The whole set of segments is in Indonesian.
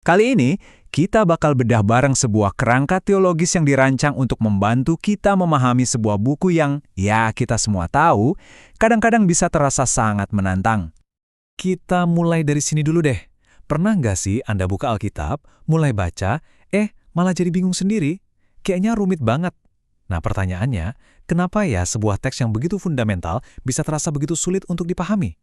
Kali ini, kita bakal bedah bareng sebuah kerangka teologis yang dirancang untuk membantu kita memahami sebuah buku yang, ya kita semua tahu, kadang-kadang bisa terasa sangat menantang. Kita mulai dari sini dulu deh. Pernah nggak sih Anda buka Alkitab, mulai baca, malah jadi bingung sendiri? Kayaknya rumit banget. Nah pertanyaannya, kenapa ya sebuah teks yang begitu fundamental bisa terasa begitu sulit untuk dipahami?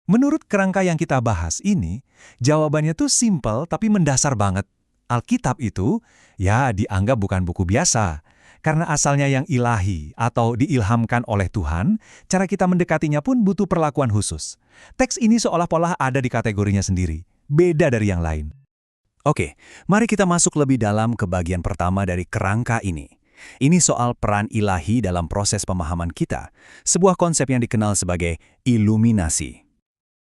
Menurut kerangka yang kita bahas ini, jawabannya tuh simpel tapi mendasar banget. Alkitab itu, ya dianggap bukan buku biasa. Karena asalnya yang ilahi atau diilhamkan oleh Tuhan, cara kita mendekatinya pun butuh perlakuan khusus. Teks ini seolah-olah ada di kategorinya sendiri, beda dari yang lain. Oke, mari kita masuk lebih dalam ke bagian pertama dari kerangka ini. Ini soal peran ilahi dalam proses pemahaman kita, sebuah konsep yang dikenal sebagai iluminasi.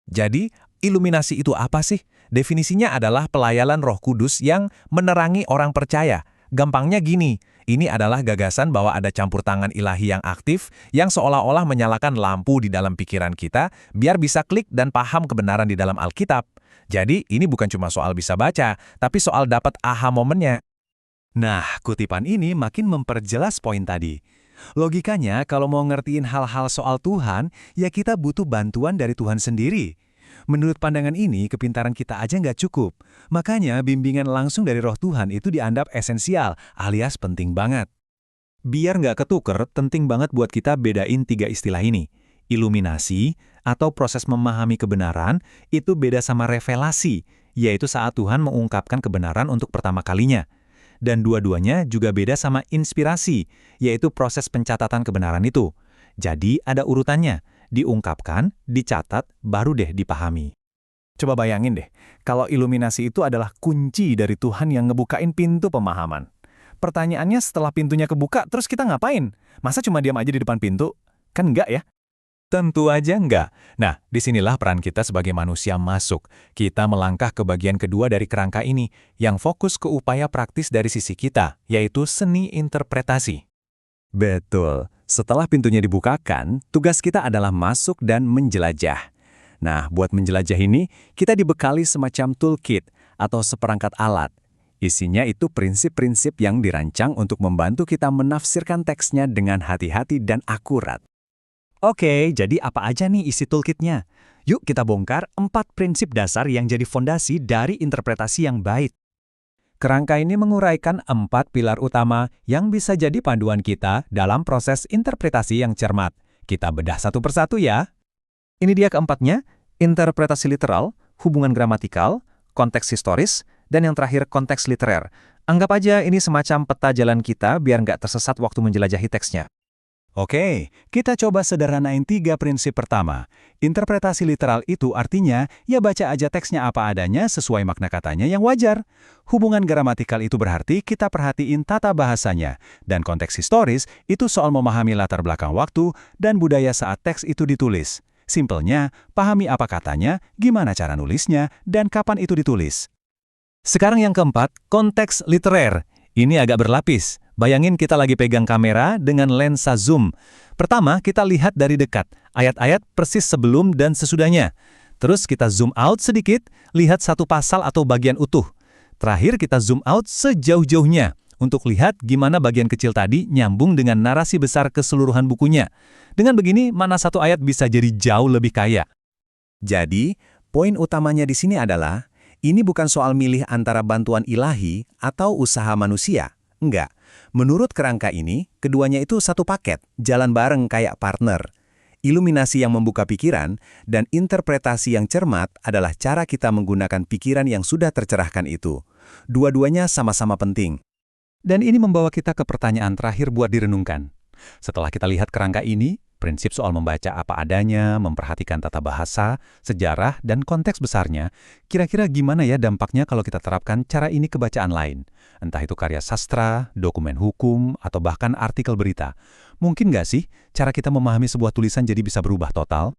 Jadi, iluminasi itu apa sih? Definisinya adalah pelayanan Roh Kudus yang menerangi orang percaya. Gampangnya gini, ini adalah gagasan bahwa ada campur tangan ilahi yang aktif yang seolah-olah menyalakan lampu di dalam pikiran kita biar bisa klik dan paham kebenaran di dalam Alkitab. Jadi, ini bukan cuma soal bisa baca, tapi soal dapat aha momennya. Nah, kutipan ini makin memperjelas poin tadi. Logikanya, kalau mau ngertiin hal-hal soal Tuhan, ya kita butuh bantuan dari Tuhan sendiri. Menurut pandangan ini, kepintaran kita aja nggak cukup. Makanya, bimbingan langsung dari Roh Tuhan itu dianggap esensial, alias penting banget. Biar nggak ketuker, penting banget buat kita bedain tiga istilah ini. Iluminasi, atau proses memahami kebenaran, itu beda sama revelasi, yaitu saat Tuhan mengungkapkan kebenaran untuk pertama kalinya. Dan dua-duanya juga beda sama inspirasi, yaitu proses pencatatan kebenaran itu. Jadi ada urutannya, diungkapkan, dicatat, baru deh dipahami. Coba bayangin deh, kalau iluminasi itu adalah kunci dari Tuhan yang ngebukain pintu pemahaman. Pertanyaannya setelah pintunya kebuka, terus kita ngapain? Masa cuma diam aja di depan pintu? Kan enggak ya? Tentu aja enggak. Nah, disinilah peran kita sebagai manusia masuk. Kita melangkah ke bagian kedua dari kerangka ini, yang fokus ke upaya praktis dari sisi kita, yaitu seni interpretasi. Betul. Setelah pintunya dibukakan, tugas kita adalah masuk dan menjelajah. Nah, buat menjelajah ini, kita dibekali semacam toolkit atau seperangkat alat. Isinya itu prinsip-prinsip yang dirancang untuk membantu kita menafsirkan teksnya dengan hati-hati dan akurat. Oke, jadi apa aja nih isi toolkitnya? Yuk kita bongkar 4 prinsip dasar yang jadi fondasi dari interpretasi yang baik. Kerangka ini menguraikan 4 pilar utama yang bisa jadi panduan kita dalam proses interpretasi yang cermat. Kita bedah satu persatu ya. Ini dia keempatnya, interpretasi literal, hubungan gramatikal, konteks historis, dan yang terakhir konteks literer. Anggap aja ini semacam peta jalan kita biar nggak tersesat waktu menjelajahi teksnya. Oke, kita coba sederhanain 3 prinsip pertama. Interpretasi literal itu artinya, ya baca aja teksnya apa adanya sesuai makna katanya yang wajar. Hubungan gramatikal itu berarti kita perhatiin tata bahasanya. Dan konteks historis itu soal memahami latar belakang waktu dan budaya saat teks itu ditulis. Simpelnya, pahami apa katanya, gimana cara nulisnya, dan kapan itu ditulis. Sekarang yang keempat, konteks literer. Ini agak berlapis. Bayangin kita lagi pegang kamera dengan lensa zoom. Pertama, kita lihat dari dekat, ayat-ayat persis sebelum dan sesudahnya. Terus kita zoom out sedikit, lihat satu pasal atau bagian utuh. Terakhir kita zoom out sejauh-jauhnya, untuk lihat gimana bagian kecil tadi nyambung dengan narasi besar keseluruhan bukunya. Dengan begini, mana satu ayat bisa jadi jauh lebih kaya. Jadi, poin utamanya di sini adalah, ini bukan soal milih antara bantuan ilahi atau usaha manusia. Enggak. Menurut kerangka ini, keduanya itu satu paket, jalan bareng kayak partner. Iluminasi yang membuka pikiran dan interpretasi yang cermat adalah cara kita menggunakan pikiran yang sudah tercerahkan itu. Dua-duanya sama-sama penting. Dan ini membawa kita ke pertanyaan terakhir buat direnungkan. Setelah kita lihat kerangka ini, prinsip soal membaca apa adanya, memperhatikan tata bahasa, sejarah, dan konteks besarnya, kira-kira gimana ya dampaknya kalau kita terapkan cara ini ke bacaan lain? Entah itu karya sastra, dokumen hukum, atau bahkan artikel berita. Mungkin nggak sih cara kita memahami sebuah tulisan jadi bisa berubah total?